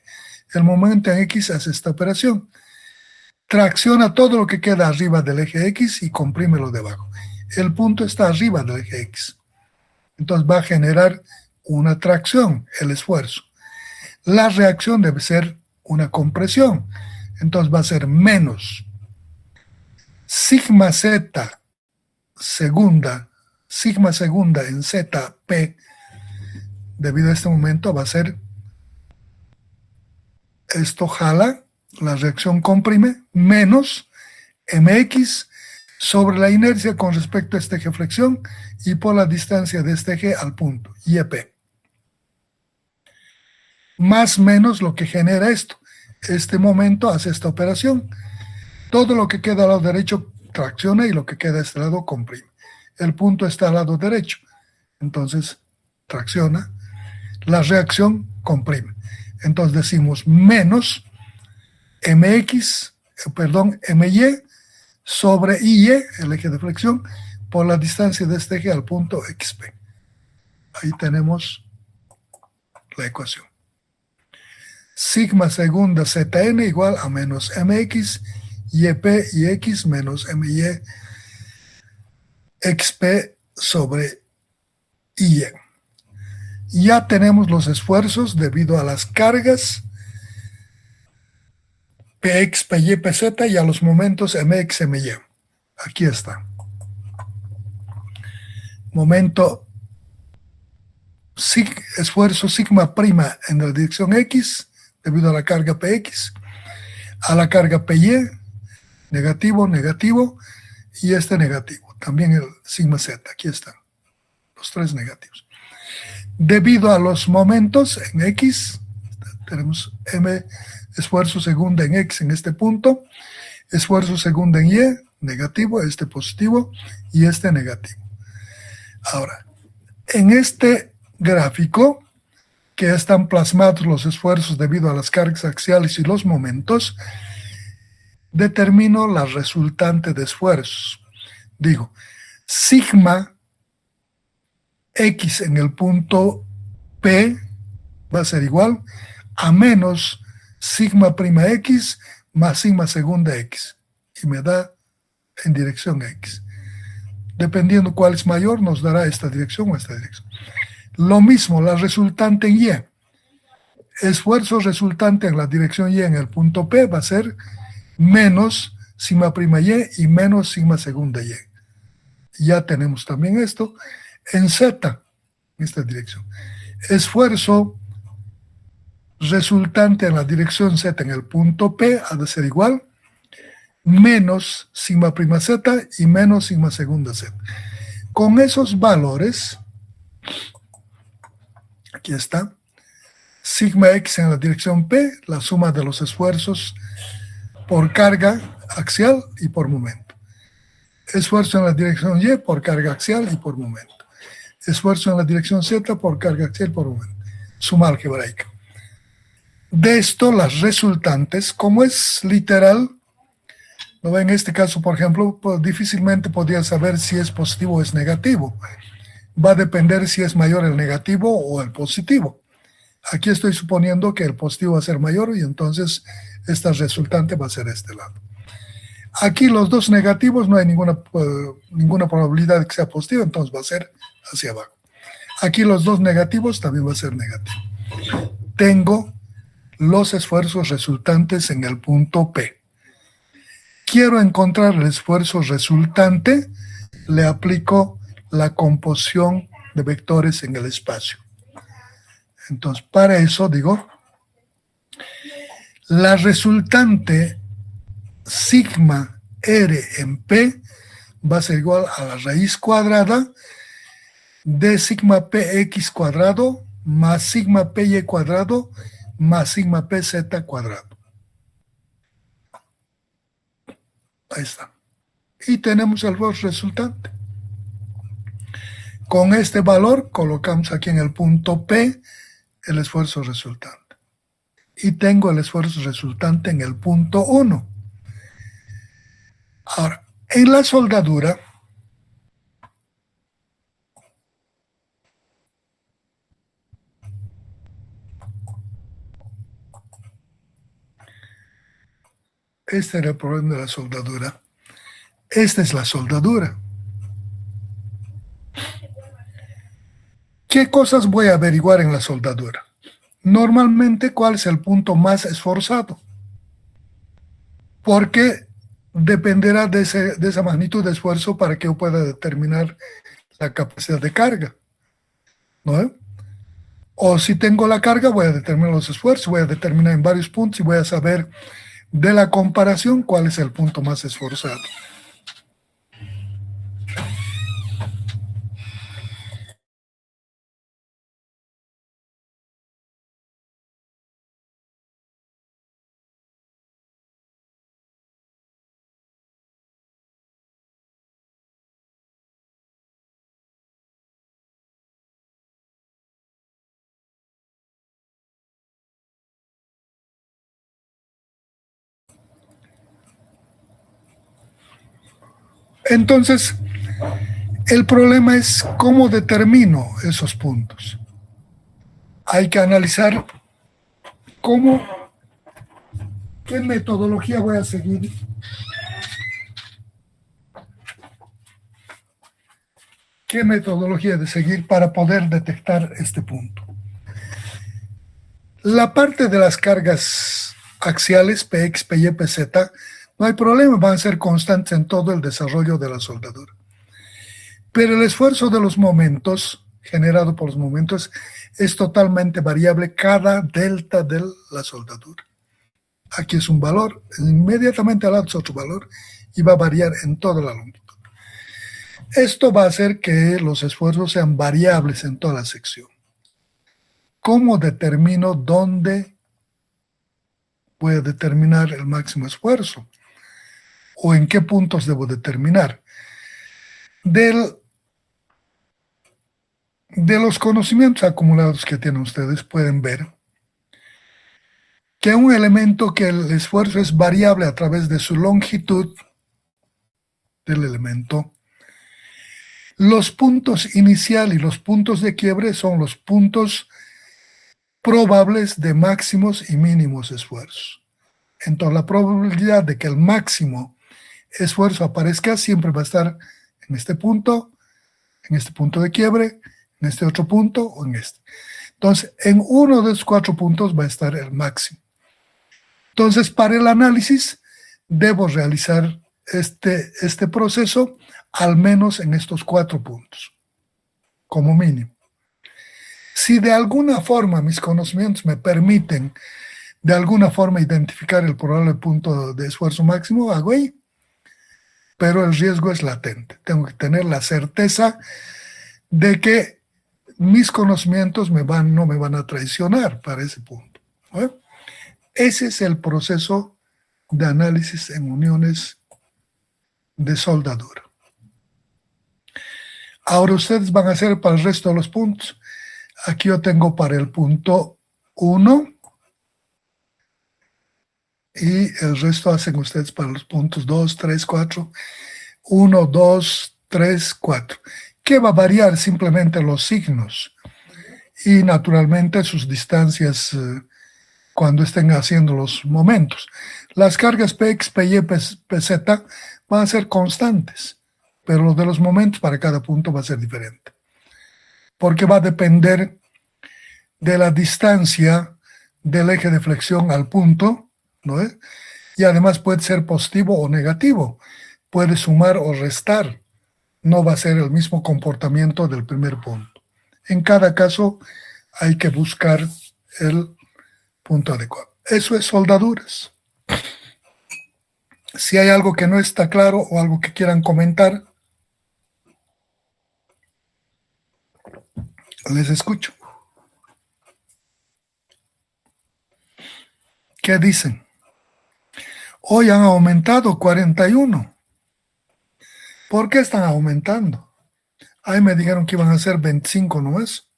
El momento en x hace esta operación. Tracciona todo lo que queda arriba del eje x y comprime lo de abajo. El punto está arriba del eje x. Entonces va a generar una tracción, el esfuerzo. La reacción debe ser una compresión. Entonces va a ser menos sigma z segunda en zp, debido a este momento va a ser, esto jala, la reacción comprime, menos mx sobre la inercia con respecto a este eje flexión y por la distancia de este eje al punto, yp. Más menos lo que genera esto. Este momento hace esta operación. Todo lo que queda al lado derecho tracciona y lo que queda a este lado comprime. El punto está al lado derecho, entonces tracciona, la reacción comprime. Entonces decimos menos my sobre iy, el eje de flexión, por la distancia de este eje al punto xp. Ahí tenemos la ecuación. Sigma segunda zn igual a menos mx, yp y x menos my xp sobre y. Ya tenemos los esfuerzos debido a las cargas px, py, pz y a los momentos mx, my. Aquí está. Momento esfuerzo sigma prima en la dirección x debido a la carga px, a la carga py, negativo, negativo y este negativo. También el sigma z, aquí están los tres negativos. Debido a los momentos en x, tenemos m esfuerzo segunda en x en este punto, esfuerzo segunda en y, negativo, este positivo y este negativo. Ahora, en este gráfico, que están plasmados los esfuerzos debido a las cargas axiales y los momentos, determino la resultante de esfuerzos. Digo, sigma X en el punto P va a ser igual a menos sigma prima X más sigma segunda X. Y me da en dirección X. Dependiendo cuál es mayor, nos dará esta dirección o esta dirección. Lo mismo, la resultante en Y. Esfuerzo resultante en la dirección Y en el punto P va a ser menos sigma prima Y y menos sigma segunda Y. Ya tenemos también esto. En Z, en esta dirección. Esfuerzo resultante en la dirección Z en el punto P ha de ser igual menos sigma prima Z y menos sigma segunda Z. Con esos valores, aquí está, sigma X en la dirección P, la suma de los esfuerzos por carga axial y por momento. Esfuerzo en la dirección Y por carga axial y por momento. Esfuerzo en la dirección Z por carga axial y por momento. Suma algebraica. De esto, las resultantes, como es literal, ¿no? En este caso, por ejemplo, pues, difícilmente podría saber si es positivo o es negativo. Va a depender si es mayor el negativo o el positivo. Aquí estoy suponiendo que el positivo va a ser mayor y entonces esta resultante va a ser este lado. Aquí los dos negativos no hay ninguna probabilidad de que sea positivo, entonces va a ser hacia abajo. Aquí los dos negativos también va a ser negativo. Tengo los esfuerzos resultantes en el punto P. Quiero encontrar el esfuerzo resultante, le aplico la composición de vectores en el espacio. Entonces, para eso digo, la resultante sigma R en P va a ser igual a la raíz cuadrada de sigma PX cuadrado más sigma PY cuadrado más sigma PZ cuadrado. Ahí está. Y tenemos el resultante. Con este valor colocamos aquí en el punto P el esfuerzo resultante. Y tengo el esfuerzo resultante en el punto 1. Ahora, en la soldadura, este era el problema de la soldadura. Esta es la soldadura. ¿Qué cosas voy a averiguar en la soldadura? Normalmente, ¿cuál es el punto más esforzado? Porque dependerá de esa magnitud de esfuerzo para que yo pueda determinar la capacidad de carga, ¿no? O si tengo la carga, voy a determinar los esfuerzos, voy a determinar en varios puntos y voy a saber de la comparación cuál es el punto más esforzado. Entonces, el problema es cómo determino esos puntos. Hay que analizar qué metodología voy a seguir. ¿Qué metodología de seguir para poder detectar este punto? La parte de las cargas axiales, PX, PY, PZ, no hay problema, van a ser constantes en todo el desarrollo de la soldadura. Pero el esfuerzo de los momentos, generado por los momentos, es totalmente variable cada delta de la soldadura. Aquí es un valor, inmediatamente al lado es otro valor, y va a variar en toda la longitud. Esto va a hacer que los esfuerzos sean variables en toda la sección. ¿Cómo determino dónde voy a determinar el máximo esfuerzo? ¿O en qué puntos debo determinar? De los conocimientos acumulados que tienen ustedes, pueden ver que un elemento que el esfuerzo es variable a través de su longitud del elemento, los puntos inicial y los puntos de quiebre son los puntos probables de máximos y mínimos esfuerzos. Entonces, la probabilidad de que el máximo esfuerzo aparezca siempre va a estar en este punto de quiebre, en este otro punto o en este. Entonces, en uno de esos 4 puntos va a estar el máximo. Entonces, para el análisis, debo realizar este proceso al menos en estos 4 puntos, como mínimo. Si de alguna forma mis conocimientos me permiten de alguna forma identificar el probable punto de esfuerzo máximo, hago ahí, pero el riesgo es latente. Tengo que tener la certeza de que mis conocimientos no me van a traicionar para ese punto, ¿no? Ese es el proceso de análisis en uniones de soldadura. Ahora ustedes van a hacer para el resto de los puntos. Aquí yo tengo para el punto 1 y el resto hacen ustedes para los puntos 2, 3, 4. 1, 2, 3, 4. ¿Qué va a variar? Simplemente los signos y naturalmente sus distancias cuando estén haciendo los momentos. Las cargas Px, Py, Pz van a ser constantes, pero lo de los momentos para cada punto va a ser diferente, porque va a depender de la distancia del eje de flexión al punto, ¿no es? Y además puede ser positivo o negativo, puede sumar o restar, no va a ser el mismo comportamiento del primer punto. En cada caso hay que buscar el punto adecuado. Eso es soldaduras. Si hay algo que no está claro o algo que quieran comentar, les escucho. ¿Qué dicen? Hoy han aumentado 41. ¿Por qué están aumentando? Ahí me dijeron que iban a ser 25, ¿no es?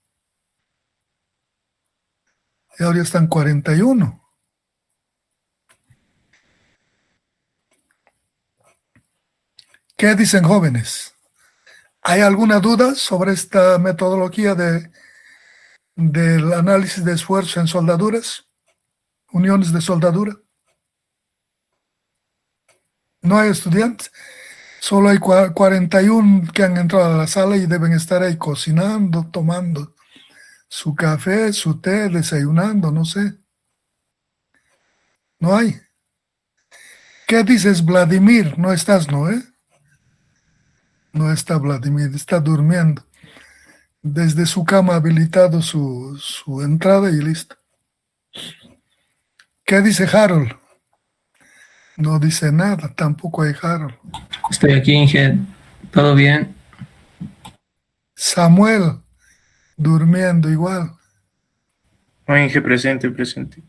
Y ahora están 41. ¿Qué dicen, jóvenes? ¿Hay alguna duda sobre esta metodología del análisis de esfuerzo en soldaduras? Uniones de soldadura. No hay estudiantes. Solo hay 41 que han entrado a la sala y deben estar ahí cocinando, tomando su café, su té, desayunando, no sé. No hay. ¿Qué dices, Vladimir? No estás, ¿no? No está Vladimir, está durmiendo. Desde su cama ha habilitado su entrada y listo. ¿Qué dice Harold? No dice nada, tampoco hay Harold. Estoy aquí, Inge. ¿Todo bien? Samuel, durmiendo igual. No, Inge, presente, presente.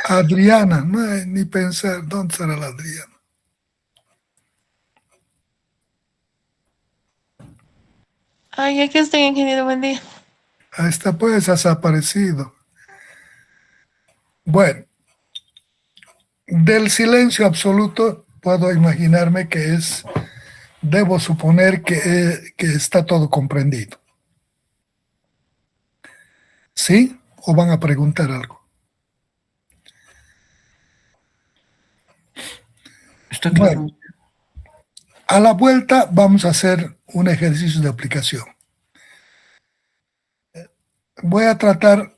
Adriana, no hay ni pensar, ¿dónde será la Adriana? Ay, aquí estoy, ingeniero, buen día. Ahí está, pues, has aparecido. Bueno, del silencio absoluto puedo imaginarme que debo suponer que está todo comprendido. ¿Sí? ¿O van a preguntar algo? Está Bueno, claro. a la vuelta vamos a hacer un ejercicio de aplicación. Voy a tratar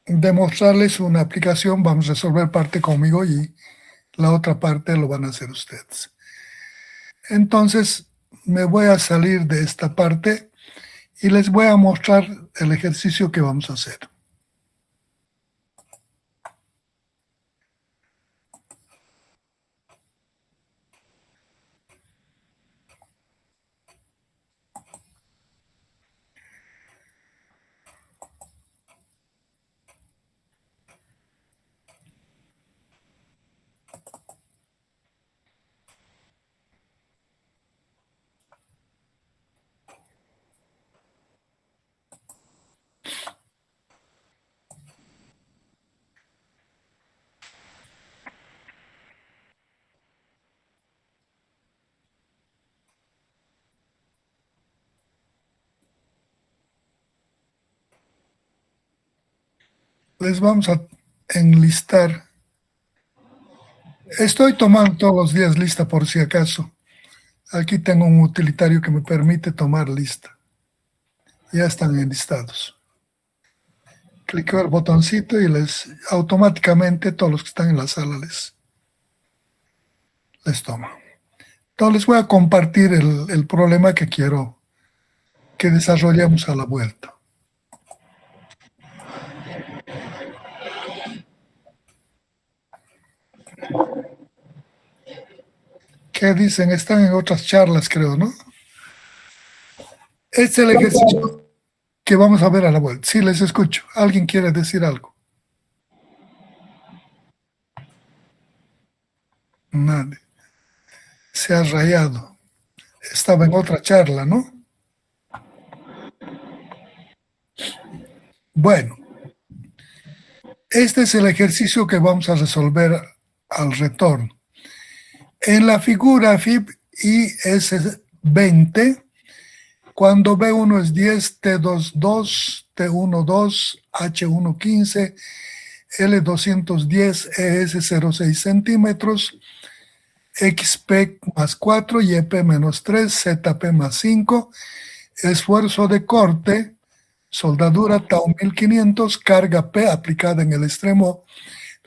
de mostrarles una aplicación, vamos a resolver parte conmigo y la otra parte lo van a hacer ustedes. Entonces, me voy a salir de esta parte y les voy a mostrar el ejercicio que vamos a hacer. les vamos a enlistar. Estoy tomando todos los días lista por si acaso. Aquí tengo un utilitario que me permite tomar lista. Ya están enlistados. Clico el botoncito y automáticamente todos los que están en la sala les toma. Entonces les voy a compartir el problema que quiero que desarrollemos a la vuelta. ¿Qué dicen? Están en otras charlas, creo, ¿no? Este es el ejercicio que vamos a ver a la vuelta. Sí, les escucho. ¿Alguien quiere decir algo? Nadie. Se ha rayado. Estaba en otra charla, ¿no? Bueno, este es el ejercicio que vamos a resolver al retorno. En la figura FIB IS20, cuando B1 es 10, T2 2, T1 2, H1 15, L210, ES 0,6 centímetros, XP más 4, YP menos 3, ZP más 5, esfuerzo de corte, soldadura tau 1500, carga P aplicada en el extremo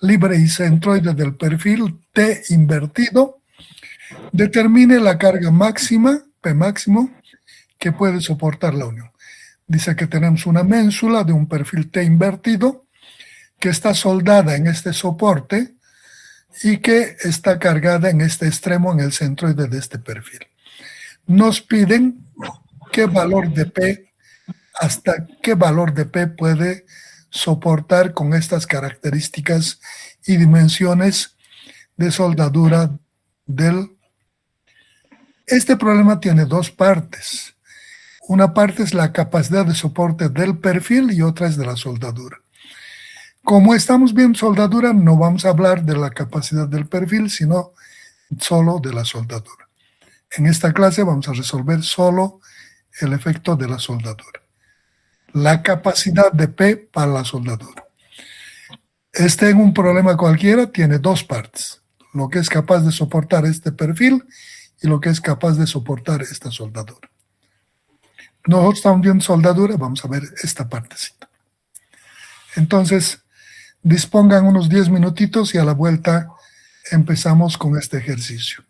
libre y centroide del perfil T invertido. Determine la carga máxima, P máximo, que puede soportar la unión. Dice que tenemos una ménsula de un perfil T invertido que está soldada en este soporte y que está cargada en este extremo en el centroide de este perfil. Nos piden qué valor de P, hasta qué valor de P puede soportar con estas características y dimensiones de soldadura del... Este problema tiene dos partes. Una parte es la capacidad de soporte del perfil y otra es de la soldadura. Como estamos viendo soldadura, no vamos a hablar de la capacidad del perfil, sino solo de la soldadura. En esta clase vamos a resolver solo el efecto de la soldadura. La capacidad de P para la soldadura. En un problema cualquiera tiene dos partes. Lo que es capaz de soportar este perfil y lo que es capaz de soportar esta soldadura. Nosotros estamos viendo soldadura, vamos a ver esta partecita. Entonces, dispongan unos 10 minutitos y a la vuelta empezamos con este ejercicio.